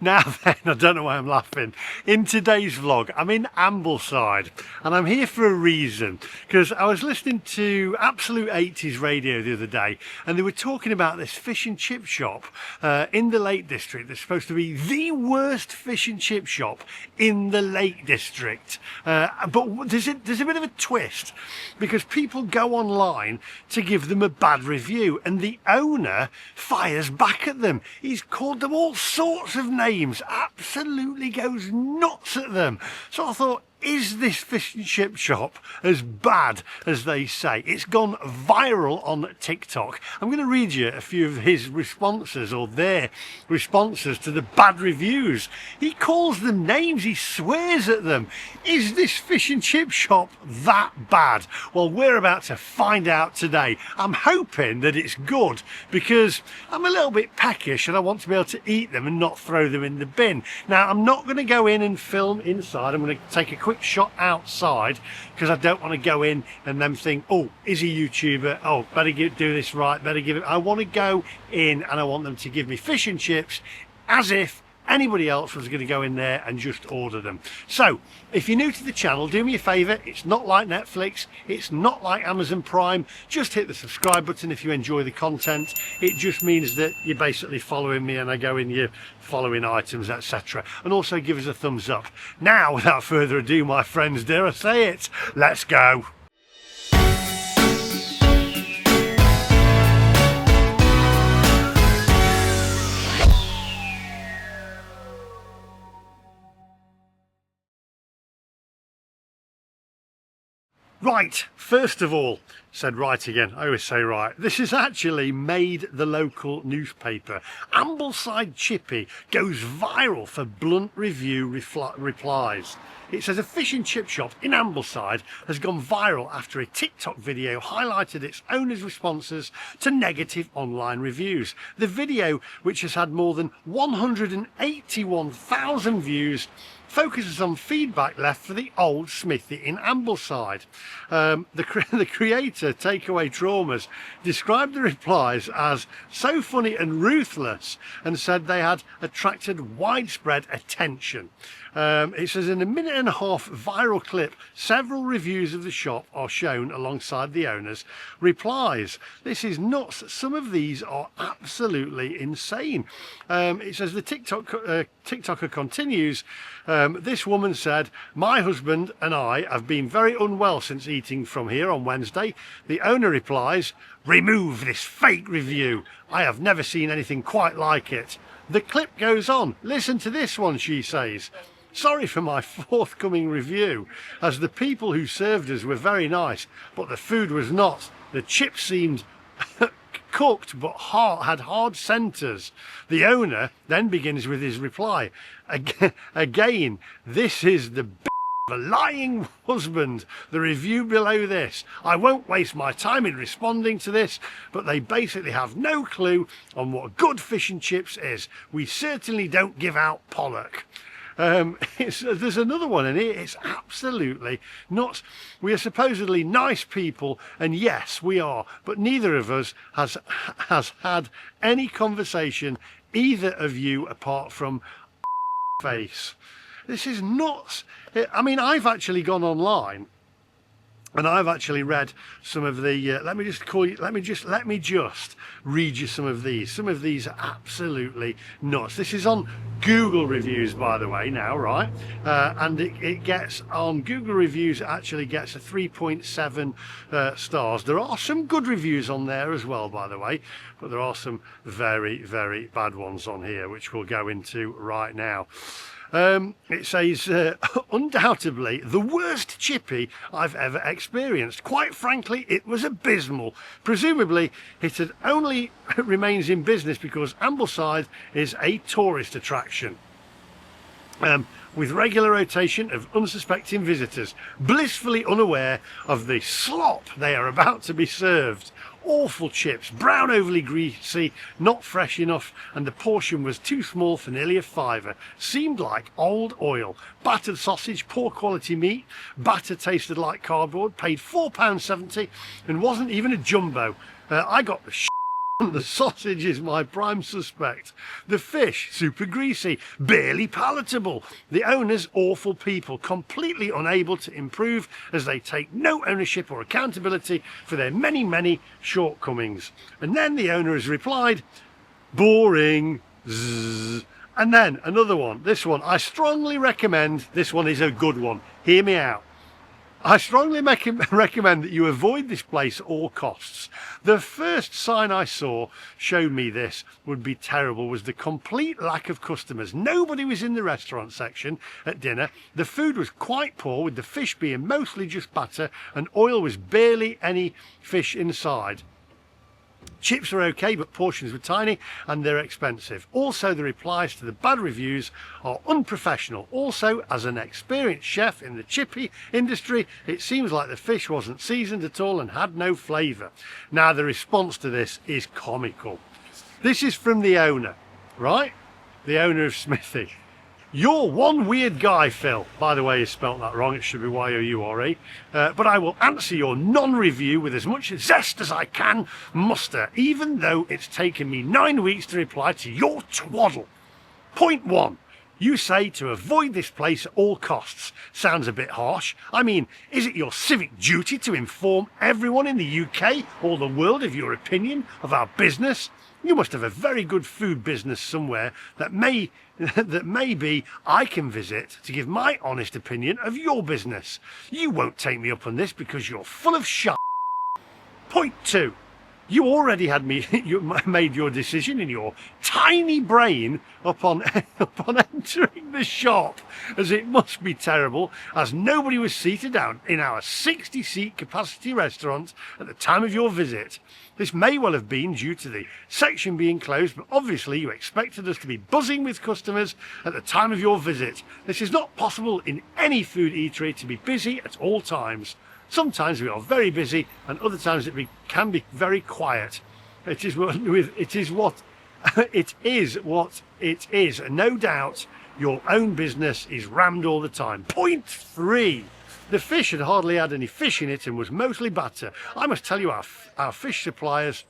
Now then, I don't know why I'm laughing. In today's vlog, I'm in Ambleside and I'm here for a reason, because I was listening to Absolute 80s radio the other day and they were talking about this fish and chip shop in the Lake District that's supposed to be the worst fish and chip shop in the Lake District. But there's a bit of a twist, because people go online to give them a bad review and the owner fires back at them. He's called them all sorts of names, absolutely goes nuts at them. So I thought, is this fish and chip shop as bad as they say? It's gone viral on TikTok. I'm going to read you a few of his responses, or their responses to the bad reviews. He calls them names, he swears at them. Is this fish and chip shop that bad? Well, we're about to find out today. I'm hoping that it's good, because I'm a little bit peckish and I want to be able to eat them and not throw them in the bin. Now, I'm not going to go in and film inside. I'm going to take a quick shot outside, because I don't want to go in and then think, oh, is he a YouTuber? Oh, better do this right, better give it. I want to go in and I want them to give me fish and chips as if anybody else was going to go in there and just order them. So if you're new to the channel, do me a favor. It's not like Netflix, it's not like Amazon Prime. Just hit the subscribe button if you enjoy the content. It just means that you're basically following me and I go in your following items, etc. And also give us a thumbs up. Now, without further ado, my friends, dare I say it, let's go. Right, first of all, said right again, I always say right, this has actually made the local newspaper. Ambleside Chippy goes viral for blunt review replies. It says a fish and chip shop in Ambleside has gone viral after a TikTok video highlighted its owner's responses to negative online reviews. The video, which has had more than 181,000 views, focuses on feedback left for the old smithy in Ambleside. The creator, Takeaway Traumas, described the replies as so funny and ruthless and said they had attracted widespread attention. It says in a minute and a half viral clip, several reviews of the shop are shown alongside the owner's replies. This is nuts. Some of these are absolutely insane. It says the TikToker continues, this woman said, my husband and I have been very unwell since eating from here on Wednesday. The owner replies, remove this fake review. I have never seen anything quite like it. The clip goes on. Listen to this one, she says. Sorry for my forthcoming review, as the people who served us were very nice, but the food was not. The chips seemed cooked but had hard centres. The owner then begins with his reply. Again, this is the of a lying husband. The review below this. I won't waste my time in responding to this, but they basically have no clue on what good fish and chips is. We certainly don't give out pollock. There's another one in here. It's absolutely nuts. We are supposedly nice people, and yes, we are, but neither of us has had any conversation, either of you, apart from face. This is nuts. I mean, I've actually gone online and I've actually read some of the let me just read you some of these. Some of these are absolutely nuts. This is on Google reviews, by the way, now, right? And it gets on Google reviews, it actually gets a 3.7 stars. There are some good reviews on there as well, by the way, but there are some very, very bad ones on here, which we'll go into right now. It says, undoubtedly the worst chippy I've ever experienced. Quite frankly, it was abysmal. Presumably, it had only remains in business because Ambleside is a tourist attraction. With regular rotation of unsuspecting visitors, blissfully unaware of the slop they are about to be served. Awful chips, brown, overly greasy, not fresh enough, and the portion was too small for nearly a fiver. Seemed like old oil. Battered sausage, poor quality meat, batter tasted like cardboard, paid £4.70 and wasn't even a jumbo. I got the The sausage is my prime suspect. The fish, super greasy, barely palatable. The owners, awful people, completely unable to improve as they take no ownership or accountability for their many, many shortcomings. And then the owner has replied, boring. Zzz. And then another one. This one, I strongly recommend. This one is a good one. Hear me out. I strongly recommend that you avoid this place at all costs. The first sign I saw showed me this would be terrible was the complete lack of customers. Nobody was in the restaurant section at dinner. The food was quite poor, with the fish being mostly just batter and oil was barely any fish inside. Chips were okay, but portions were tiny and they're expensive. Also, the replies to the bad reviews are unprofessional. Also, as an experienced chef in the chippy industry, it seems like the fish wasn't seasoned at all and had no flavour. Now, the response to this is comical. This is from the owner, right? The owner of Smithy. You're one weird guy, Phil. By the way, you spelt that wrong. It should be Y-O-U-R-E. But I will answer your non-review with as much zest as I can muster, even though it's taken me 9 weeks to reply to your twaddle. Point 1. You say to avoid this place at all costs. Sounds a bit harsh. I mean, is it your civic duty to inform everyone in the UK or the world of your opinion of our business? You must have a very good food business somewhere that maybe I can visit to give my honest opinion of your business. You won't take me up on this because you're full of shit. Point 2. You already had made your decision in your tiny brain upon entering the shop, as it must be terrible, as nobody was seated down in our 60-seat capacity restaurant at the time of your visit. This may well have been due to the section being closed, but obviously you expected us to be buzzing with customers at the time of your visit. This is not possible in any food eatery to be busy at all times. Sometimes we are very busy, and other times it can be very quiet. It is what it is. No doubt your own business is rammed all the time. Point 3. The fish had hardly had any fish in it and was mostly batter. I must tell you our fish suppliers.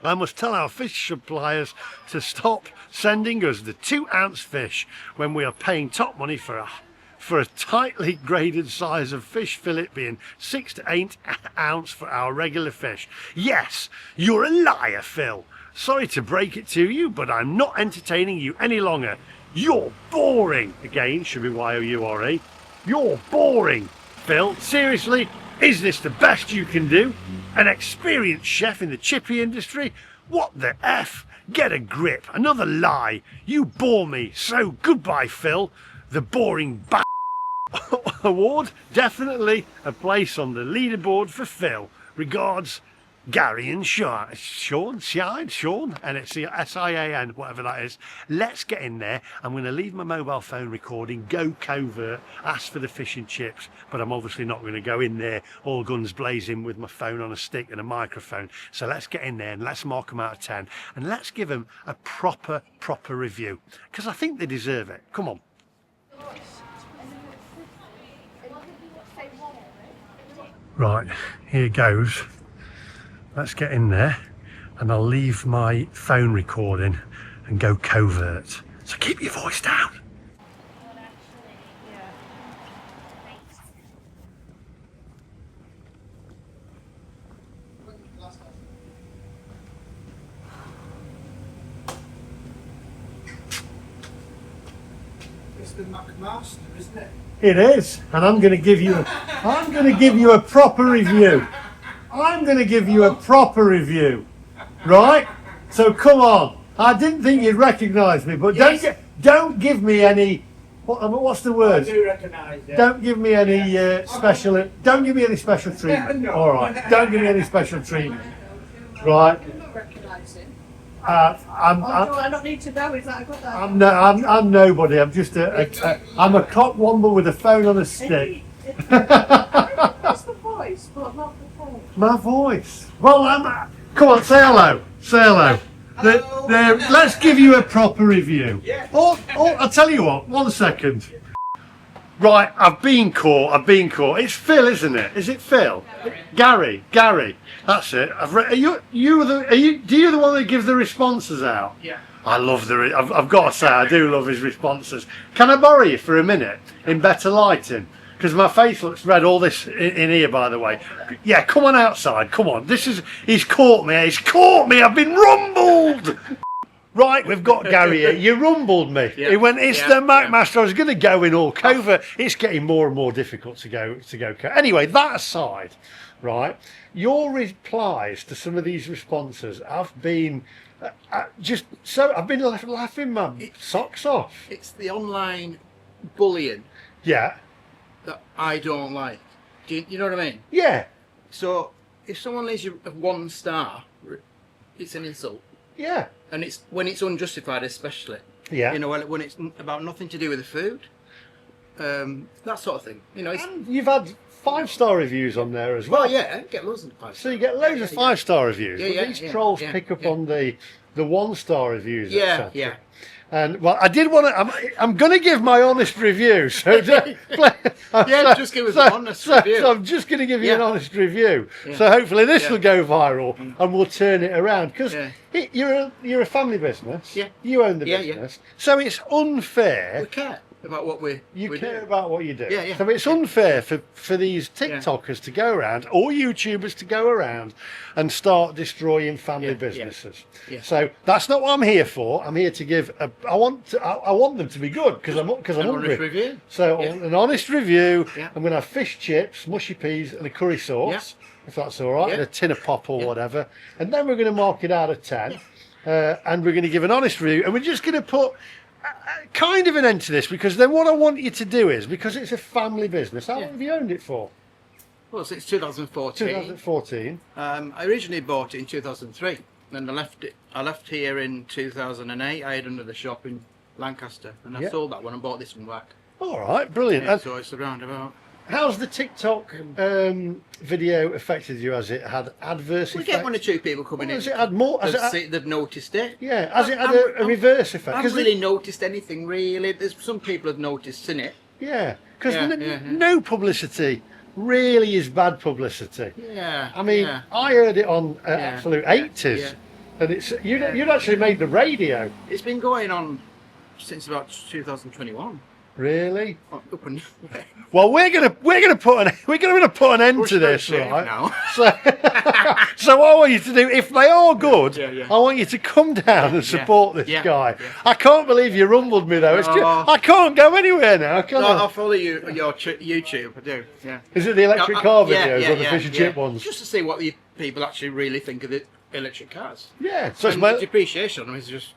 I must tell our fish suppliers to stop sending us the 2-ounce fish when we are paying top money for a tightly graded size of fish fillet being 6 to 8 ounce for our regular fish. Yes, you're a liar, Phil. Sorry to break it to you, but I'm not entertaining you any longer. You're boring. Again, should be Y-O-U-R-E. You're boring, Phil. Seriously, is this the best you can do? An experienced chef in the chippy industry? What the F? Get a grip. Another lie. You bore me. So goodbye, Phil. The boring award, definitely a place on the leaderboard for Phil. Regards, Gary and Sean, and it's S-I-A-N, whatever that is. Let's get in there. I'm going to leave my mobile phone recording, go covert, ask for the fish and chips, but I'm obviously not going to go in there all guns blazing with my phone on a stick and a microphone. So let's get in there and let's mark them out of 10 and let's give them a proper review, because I think they deserve it. Come on. Right, here goes. Let's get in there and I'll leave my phone recording and go covert. So keep your voice down. It's the McMaster, isn't it? It is, and I'm going to give you a proper review. I'm going to give you a proper review, right? So come on. I didn't think you'd recognise me, but yes. Don't give me any. What's the word? I do recognise it. Don't give me any special. Don't give me any special treatment. No. All right. Don't give me any special treatment. Right. I'm not recognising. Do I not need to know? Is that I got that? I'm nobody. I'm just I'm a cockwomble with a phone on a stick. It's the voice, but not the phone. My voice. Well, come on, say hello. Say hello. Let's give you a proper review. Yeah. I'll tell you what. 1 second. Right, I've been caught. It's Phil, isn't it? Is it Phil? Gary. That's it. Do you the one that gives the responses out? Yeah. I love I've got to say, I do love his responses. Can I borrow you for a minute in better lighting? Because my face looks red. All this in here, by the way. Yeah, come on outside. Come on. He's caught me. I've been rumbled. Right, we've got Gary here. You rumbled me. Yeah. He went, it's the MacMaster. I was going to go in all covert. It's getting more and more difficult to go. Anyway, that aside, right, your replies to some of these responses have been I've been laughing my socks off. It's the online bullying Yeah. that I don't like. Do you know what I mean? Yeah. So if someone leaves you a 1 star, it's an insult. Yeah. And it's when it's unjustified, especially. Yeah. You know, when it's about nothing to do with the food, that sort of thing. You know, And you've had 5-star reviews on there as well. well, yeah, get loads of 5 So you get loads of 5-star reviews, Yeah, but yeah, these yeah, trolls yeah, pick up yeah. on the 1-star reviews. Yeah, etc. yeah. And well, I did want to. I'm going to give my honest review. So Yeah, just give us an honest review. So I'm just going to give you an Yeah. honest review. Yeah. So hopefully this Yeah. will go viral and we'll turn it around because Yeah. you're a family business. Yeah. You own the Yeah, yeah. business, so it's unfair. We care about what we care do. about what you do. Yeah, yeah. So it's unfair for these TikTokers to go around, or YouTubers to go around and start destroying family Yeah, businesses. yeah. So that's not what I'm here for. I'm here to give I want them to be good because I'm An hungry. honest review. So Yeah. an honest review. Yeah. I'm going to have fish chips, mushy peas, and a curry sauce, if that's all right, Yeah. and a tin of pop or whatever. And then we're going to mark it out of 10, and we're going to give an honest review, and we're just going to put kind of an end to this because then what I want you to do is, because it's a family business, how long have you owned it for? Well, since 2014. 2014. I originally bought it in 2003, and I left here in 2008. I had another shop in Lancaster, and I Yeah. sold that one and bought this one back. All right, brilliant. Yeah, And so it's around about. how's the TikTok video affected you? Has it had adverse We effects? get 1 or 2 people coming Has in. it had more? Has it had, They've noticed it. yeah, has it had I'm- a reverse effect? I 'Cause haven't really noticed anything really. There's some people have noticed in it. yeah, because Yeah, yeah. no publicity really is bad publicity. Yeah. I mean, yeah. I heard it on Yeah, Absolute yeah, 80s, yeah. and you'd actually made the radio. It's been going on since about 2021. Really? Up and Well, we're gonna put an end to this, right? now. So what I want you to do, if they are good, Yeah, yeah. I want you to come down and support this yeah, guy. yeah. I can't believe you rumbled me though. I can't go anywhere now, can No, I? I'll follow you your YouTube. I do. Yeah. Is it the electric car videos or the fish and yeah. chip ones? Just to see what the people actually really think of the electric cars. Yeah, so it's And my, the depreciation on them is just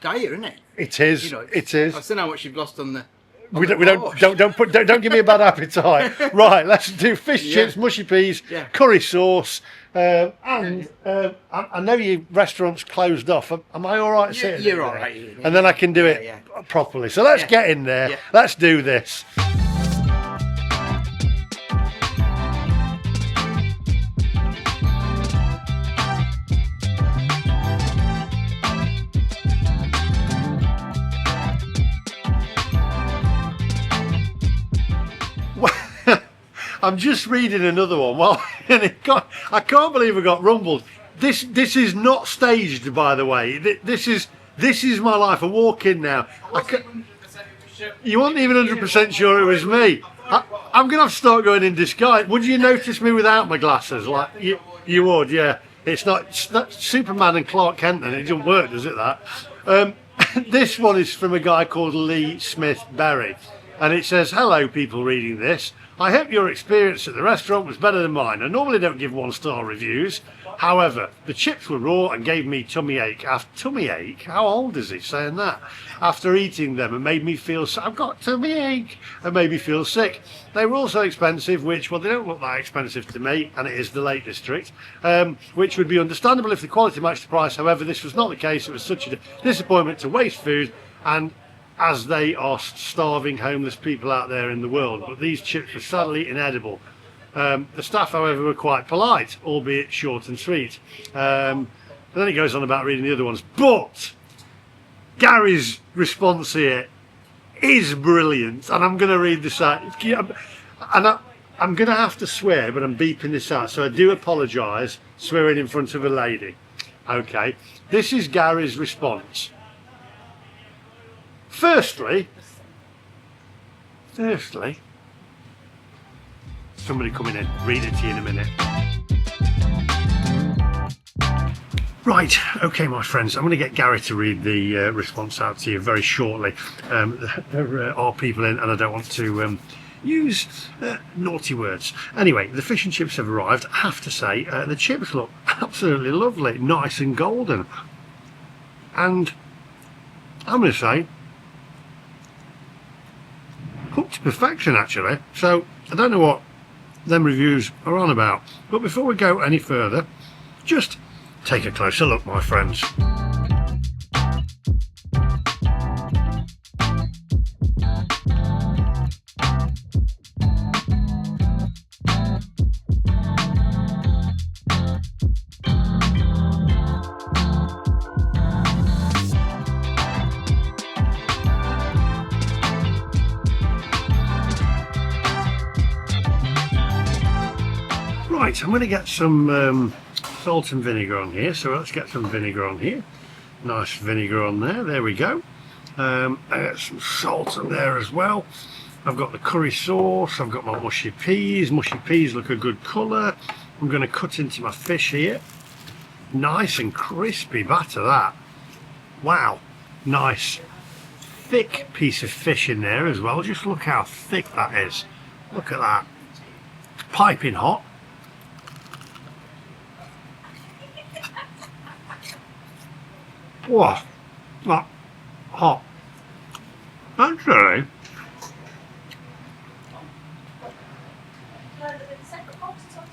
dire, isn't it? it is. You know, It is. I've seen how much you've lost on the. We don't give me a bad appetite. Right, let's do fish Yeah. chips, mushy peas, Yeah. curry sauce, and I know your restaurant's closed off. Am I all right sitting You're in all there? right. Yeah, And then I can do it yeah. properly. So let's Yeah. get in there. Yeah. Let's do this. I'm just reading another one. Well, I can't believe I got rumbled. This is not staged, by the way. This is my life. I walk in now. You weren't even 100% sure it was me. I'm gonna have to start going in disguise. Would you notice me without my glasses? Like you would, yeah. It's not Superman and Clark Kent, and it doesn't work, does it? That. This one is from a guy called Lee Smith Berry, and it says, "Hello, people reading this. I hope your experience at the restaurant was better than mine. I normally don't give 1-star reviews. However, the chips were raw and gave me tummy ache. Tummy ache? How old is he saying that? After eating them, and made me feel I've got tummy ache and made me feel sick. They were also expensive, which, well, they don't look that expensive to me, and it is the Lake District, which would be understandable if the quality matched the price. However, this was not the case. It was such a disappointment to waste food, and as they are starving homeless people out there in the world. But these chips were sadly inedible. The staff, however, were quite polite, albeit short and sweet. And then he goes on about reading the other ones. But Gary's response here is brilliant, and I'm going to read this out. And I'm going to have to swear, but I'm beeping this out, so I do apologise, swearing in front of a lady. Okay, this is Gary's response. Firstly, somebody coming in, read it to you in a minute. Right, okay my friends, I'm going to get Gary to read the response out to you very shortly. There are people in and I don't want to use naughty words. Anyway, the fish and chips have arrived. I have to say, the chips look absolutely lovely, nice and golden. And I'm going to say, cooked to perfection actually. So, I don't know what them reviews are on about. But before we go any further, just take a closer look, my friends. Right, I'm going to get some salt and vinegar on here, so let's get some vinegar on here. Nice vinegar on there, there we go. I got some salt on there as well. I've got the curry sauce, I've got my mushy peas look a good colour. I'm going to cut into my fish here. Nice and crispy batter that. Wow, nice thick piece of fish in there as well. Just look how thick that is. Look at that. It's piping hot. Whoa, not hot. Actually,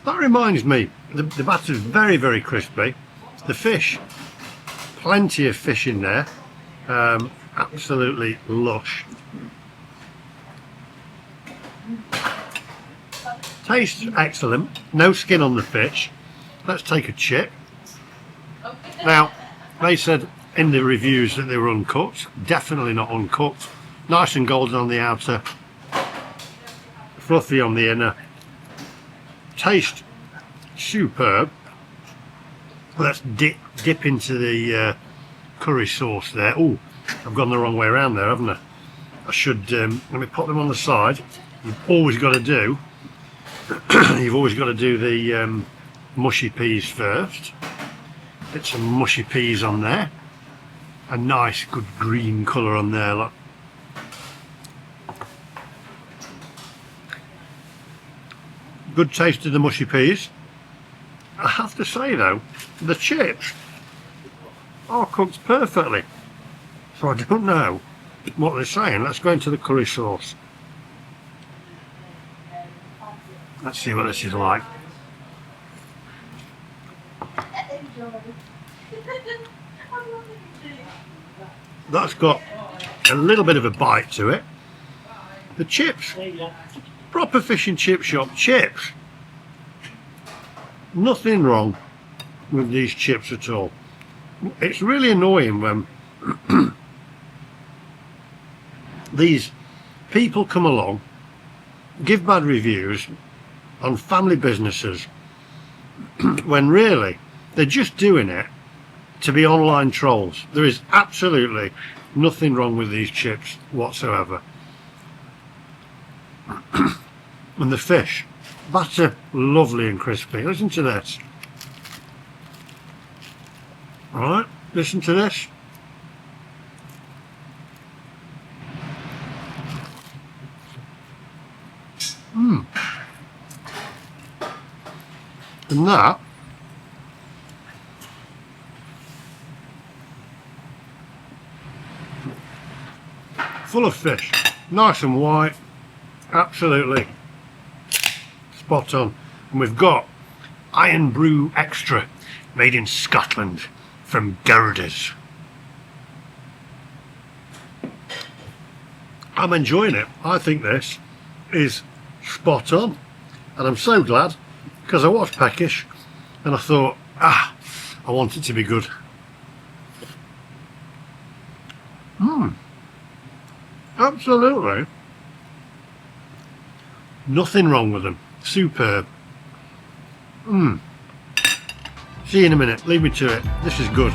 that reminds me, the batter's very, very crispy. The fish, plenty of fish in there, absolutely lush. Tastes excellent, no skin on the fish. Let's take a chip. Now, they said in the reviews that they were uncooked. Definitely not uncooked. Nice and golden on the outer, fluffy on the inner. Taste superb. Let's dip into the curry sauce there. Oh, I've gone the wrong way around there, haven't I? I should let me pop them on the side. You've always got to do the mushy peas first. Get some mushy peas on there. A nice good green colour on there, look. Good taste of the mushy peas. I have to say though, the chips are cooked perfectly. So I don't know what they're saying. Let's go into the curry sauce. Let's see what this is like. That's got a little bit of a bite to it. The chips, proper fish and chip shop chips. Nothing wrong with these chips at all. It's really annoying when these people come along, give bad reviews on family businesses, when really they're just doing it to be online trolls. There is absolutely nothing wrong with these chips whatsoever. And the fish, batter lovely and crispy. Listen to this. Alright, listen to this. And that full of fish, nice and white, absolutely spot on. And we've got Iron Brew Extra, made in Scotland from Girders. I'm enjoying it. I think this is spot on, and I'm so glad, because I watched Peckish and I thought, I want it to be good. Absolutely. Nothing wrong with them. Superb. See you in a minute. Leave me to it. This is good.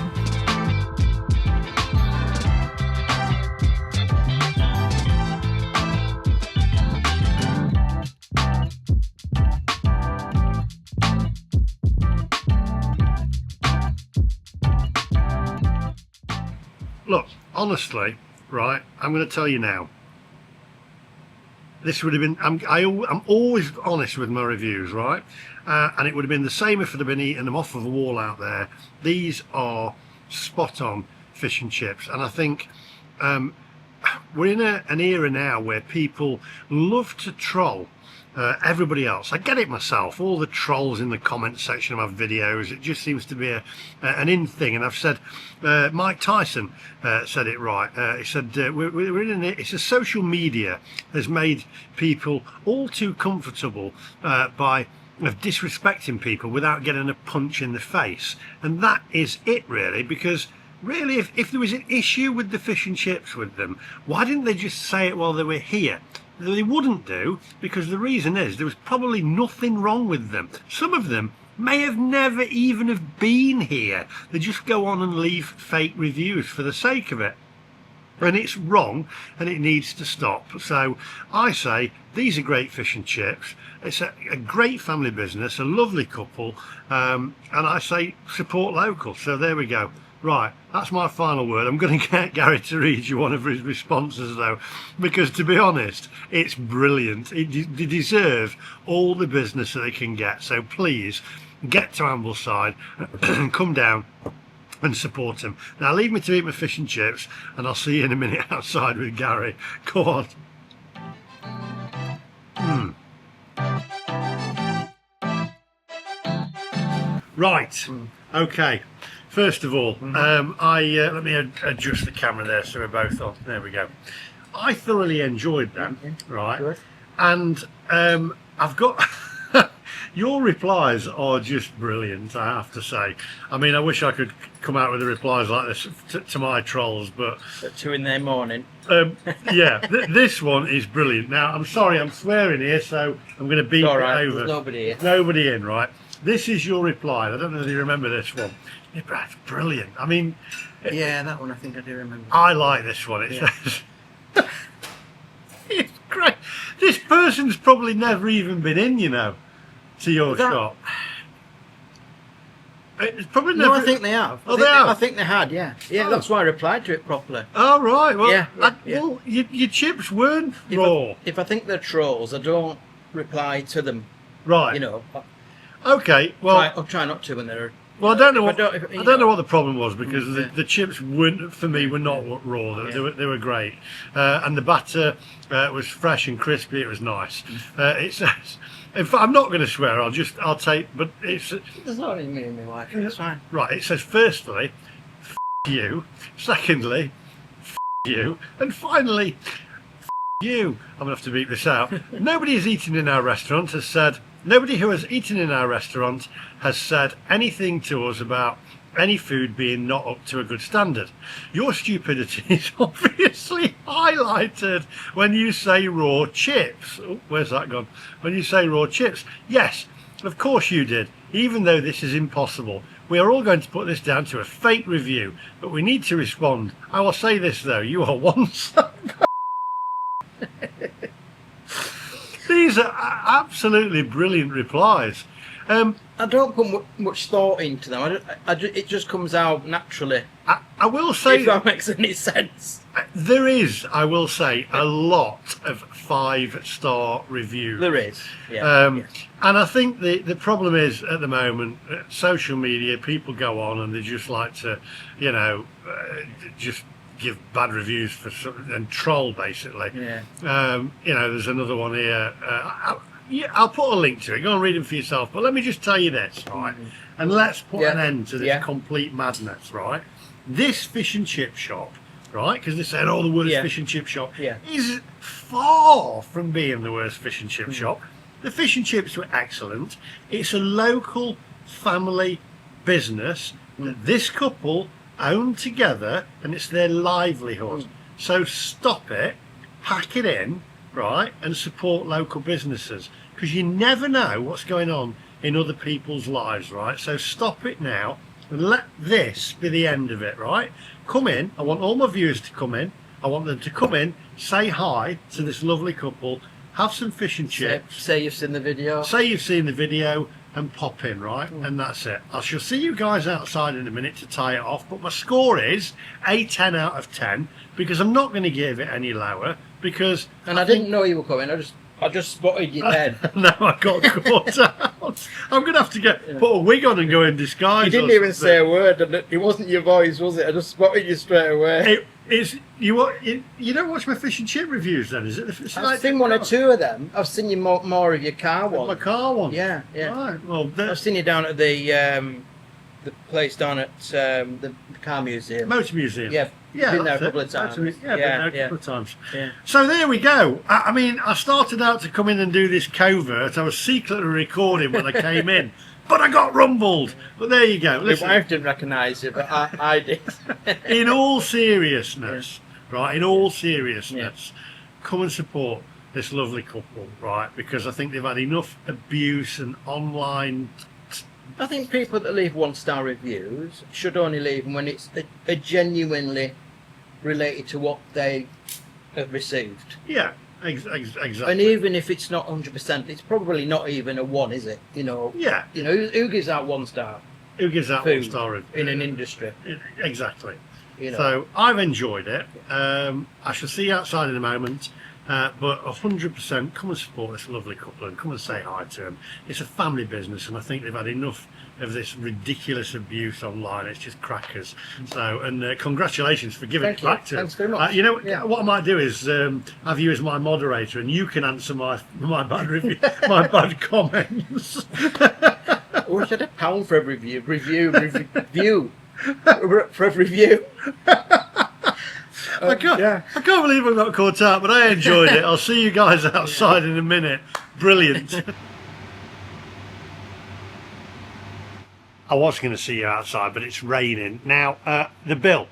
Look, honestly, right, I'm going to tell you now. This would have been, I'm always honest with my reviews, right? And it would have been the same if I'd have been eating them off of a wall out there. These are spot on fish and chips. And I think we're in an era now where people love to troll everybody else. I get it myself, all the trolls in the comment section of my videos. It just seems to be an in thing. And I've said, Mike Tyson said it right. He said we're in it's a social media has made people all too comfortable by disrespecting people without getting a punch in the face. And that is it, really, because really if there was an issue with the fish and chips with them, why didn't they just say it while they were here? They wouldn't do, because the reason is there was probably nothing wrong with them. Some of them may have never even have been here. They just go on and leave fake reviews for the sake of it. And it's wrong, and it needs to stop. So I say these are great fish and chips. It's a great family business, a lovely couple, and I say support local. So there we go. Right, that's my final word. I'm going to get Gary to read you one of his responses, though, because to be honest, it's brilliant. They deserve all the business that they can get. So please get to Ambleside, come down and support him. Now leave me to eat my fish and chips, and I'll see you in a minute outside with Gary. Go on. Right, okay. First of all, let me adjust the camera there so we're both on. There we go. I thoroughly enjoyed them, right? Good. And I've got your replies are just brilliant, I have to say. I mean, I wish I could come out with the replies like this to my trolls, but at 2 in the morning. Yeah, this one is brilliant. Now, I'm sorry, I'm swearing here, so I'm going to beep it over. There's nobody here. Nobody in, right? This is your reply. I don't know if you remember this one. It's brilliant. I mean, yeah, that one I think I do remember. I like this one. It says, it's great. This person's probably never even been in, you know, to your shop. It's probably never. No, I think they have. I think they had. Yeah, yeah. Oh. That's why I replied to it properly. Oh right. Well, yeah. Well, your chips weren't raw. If I think they're trolls, I don't reply to them. Right. You know. Okay. Well, I'll try not to when they're. Well, I don't know what I don't know what the problem was, because the chips weren't, for me, were not raw. They were great, and the batter was fresh and crispy. It was nice. It says, if I'm not going to swear, I'll take. But it's. There's not even me and my wife. That's fine. Right. It says, firstly, f you. Secondly, f you, and finally, f you. I'm gonna have to beat this out. Nobody who's eaten in our restaurant has said. Nobody who has eaten in our restaurant has said anything to us about any food being not up to a good standard. Your stupidity is obviously highlighted when you say raw chips. Oh, where's that gone? When you say raw chips. Yes, of course you did, even though this is impossible. We are all going to put this down to a fake review, but we need to respond. I will say this though, you are one son. These are absolutely brilliant replies. I don't put much thought into them. It just comes out naturally. I will say, if that makes any sense. There is, I will say, a lot of 5-star reviews. There is, yeah. Yes. And I think the problem is, at the moment, social media, people go on and they just like to, you know, just give bad reviews and troll, basically. Yeah. You know, there's another one here. I'll put a link to it. Go and read them for yourself. But let me just tell you this, right? And let's put an end to this complete madness, right? This fish and chip shop, right? Because they said, oh, the worst fish and chip shop, is far from being the worst fish and chip shop. The fish and chips were excellent. It's a local family business that this couple own together, and it's their livelihood. So stop it. pack it in, right, and support local businesses, because you never know what's going on in other people's lives, right? So stop it now and let this be the end of it, right? Come in. I want all my viewers to come in. I want them to come in, say hi to this lovely couple, have some fish and chips. Say you've seen the video. Say you've seen the video and pop in, right? And that's it. I shall see you guys outside in a minute to tie it off, but my score is a 10 out of 10, because I'm not going to give it any lower, because... And I didn't know you were coming. I just spotted you then. No, I got caught out. I'm going to have to put a wig on and go in disguise. You didn't even say a word, and it wasn't your voice, was it? I just spotted you straight away. You don't watch my fish and chip reviews then, is it? I've seen one or two of them. I've seen you more of your car one. My car one? Yeah. Right, well, I've seen you down at the place down at the car museum. Motor Museum. Yeah. Been there a couple of times. Been there a couple of times. Yeah. So there we go. I mean, I started out to come in and do this covert. I was secretly recording when I came in, but I got rumbled. But there you go. Listen. My wife didn't recognise it, but I did. In all seriousness, right? In all seriousness, come and support this lovely couple, right? Because I think they've had enough abuse and online. I think people that leave 1-star reviews should only leave them when it's a genuinely related to what they have received. Yeah, exactly. And even if it's not 100%, it's probably not even a 1, is it? You know. Yeah. You know, who gives out 1 star? Who gives that 1-star review? In an industry. Exactly. You know. So I've enjoyed it. I shall see you outside in a moment. But 100% come and support this lovely couple and come and say hi to them. It's a family business, and I think they've had enough of this ridiculous abuse online. It's just crackers. So, and congratulations for giving it back to them. Thanks very much. You know, what I might do is have you as my moderator, and you can answer my bad review, my bad comments. We should have £1 for every review. For every review. I can't believe I got caught out, but I enjoyed it. I'll see you guys outside in a minute. Brilliant. I was going to see you outside, but it's raining. Now, the bill.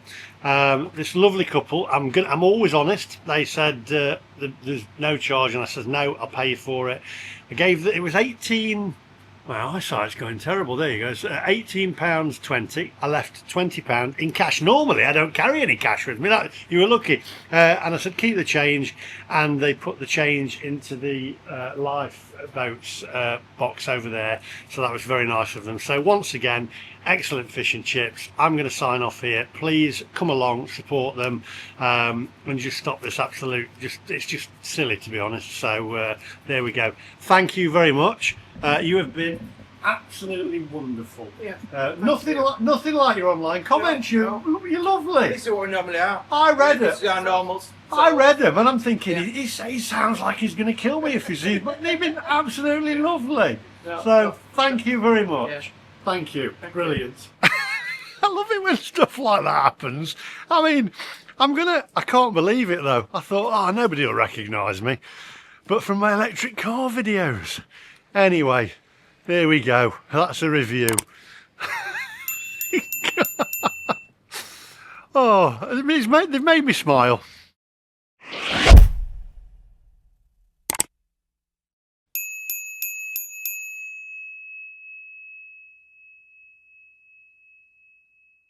This lovely couple, I'm always honest. They said there's no charge, and I said, no, I'll pay you for it. It was 18... My eyesight's going terrible. There you go. It's £18.20. I left £20 in cash. Normally, I don't carry any cash with me. You were lucky. And I said, keep the change. And they put the change into the lifeboats box over there. So that was very nice of them. So once again, excellent fish and chips. I'm going to sign off here. Please come along, support them, and just stop this absolute. It's just silly, to be honest. So there we go. Thank you very much. You have been absolutely wonderful. Yeah. Nothing like your online comments. You're lovely. This is what we normally are. I read This it. is our normals. I read them, and I'm thinking he sounds like he's going to kill me if he's. But they've been absolutely lovely. So thank you very much. Yeah. Thank you. Brilliant. I love it when stuff like that happens. I mean, I can't believe it though. I thought, nobody will recognise me. But from my electric car videos. Anyway, there we go. That's a review. Oh, they've made me smile.